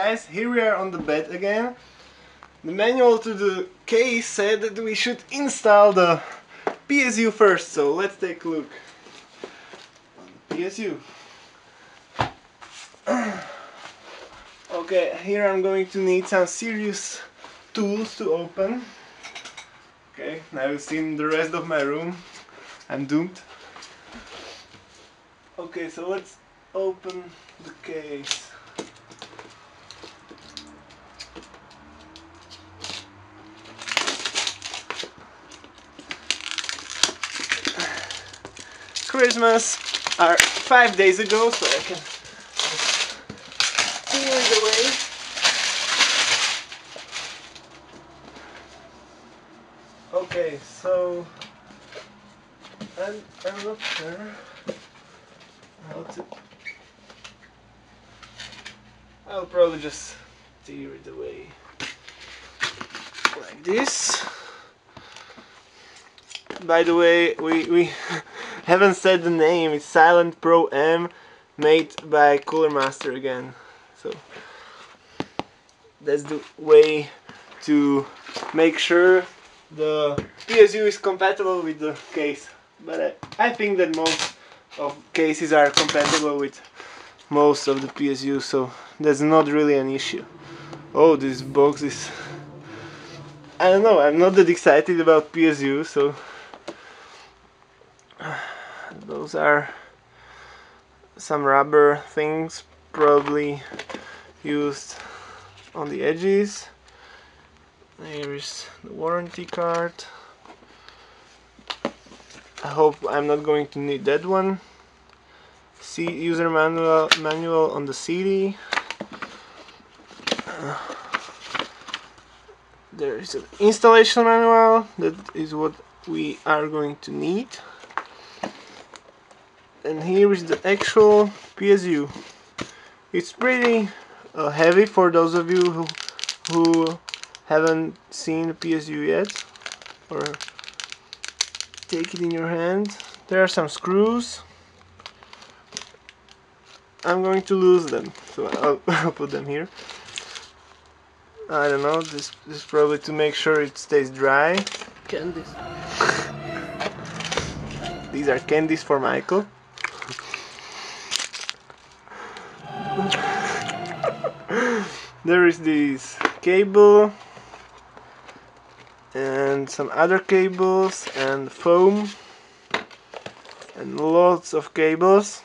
guys, here we are on the bed again. The manual to the case said that we should install the PSU first, so let's take a look on the PSU. Okay, here I'm going to need some serious tools to open. Okay, now you've seen the rest of my room. I'm doomed. Okay, so let's open the case. Christmas are 5 days ago, so I can clear it away. Okay, so I'm not sure how to. I'll probably just tear it away like this. By the way, we haven't said the name. It's Silent Pro M, made by CoolerMaster again. So that's the way to make sure the PSU is compatible with the case. But I think that most of cases are compatible with most of the PSU, so that's not really an issue. Oh, this box is... I don't know, I'm not that excited about PSU, so... Those are some rubber things, probably used on the edges. Here is the warranty card. I hope I'm not going to need that one. See, user manual on the CD. There is an installation manual. That is what we are going to need. And here is the actual PSU. It's pretty heavy for those of you who haven't seen the PSU yet, or take it in your hand. There are some screws. I'm going to lose them, so I'll put them here. I don't know, this is probably to make sure it stays dry. Candies. These are candies for Michael. There is this cable and some other cables and foam and lots of cables.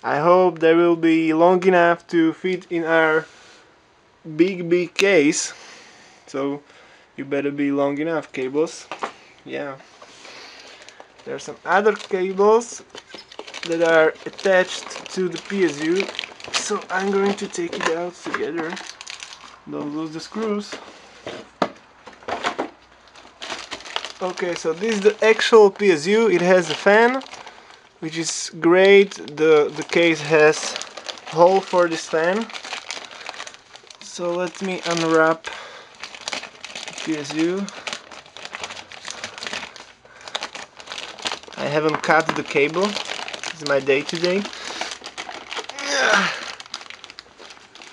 I hope they will be long enough to fit in our big case, so you better be long enough, cables. Yeah, there are some other cables that are attached to the PSU, so I'm going to take it out together. Don't lose the screws. Okay, so this is the actual PSU. It has a fan, which is great. The case has a hole for this fan. So let me unwrap the PSU. I haven't cut the cable. This is my day today.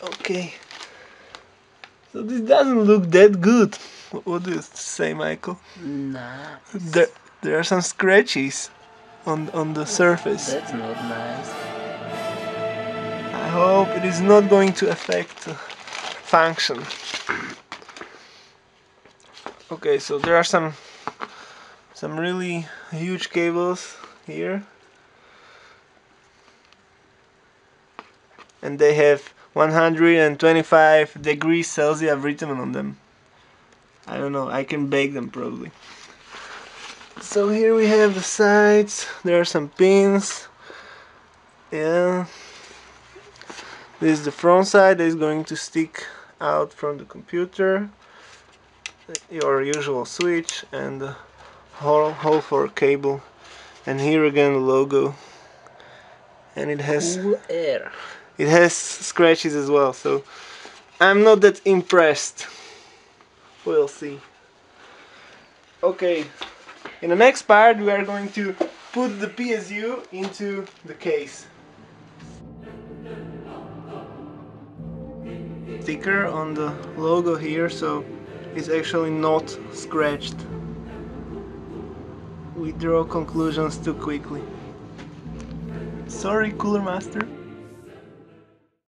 Okay. So this doesn't look that good. What do you say, Michael? Nice. There are some scratches on the surface. That's not nice. I hope it is not going to affect function. Okay, so there are some really huge cables here, and they have 125 degrees Celsius written on them. I don't know, I can bake them probably. So here we have the sides. There are some pins. Yeah. This is the front side that is going to stick out from the computer. Your usual switch and the hole for a cable. And here again the logo. And it has Cool air. It has scratches as well, so I'm not that impressed. We'll see. Okay, in the next part we are going to put the PSU into the case. sticker on the logo here, so it's actually not scratched. We draw conclusions too quickly. Sorry, CoolerMaster.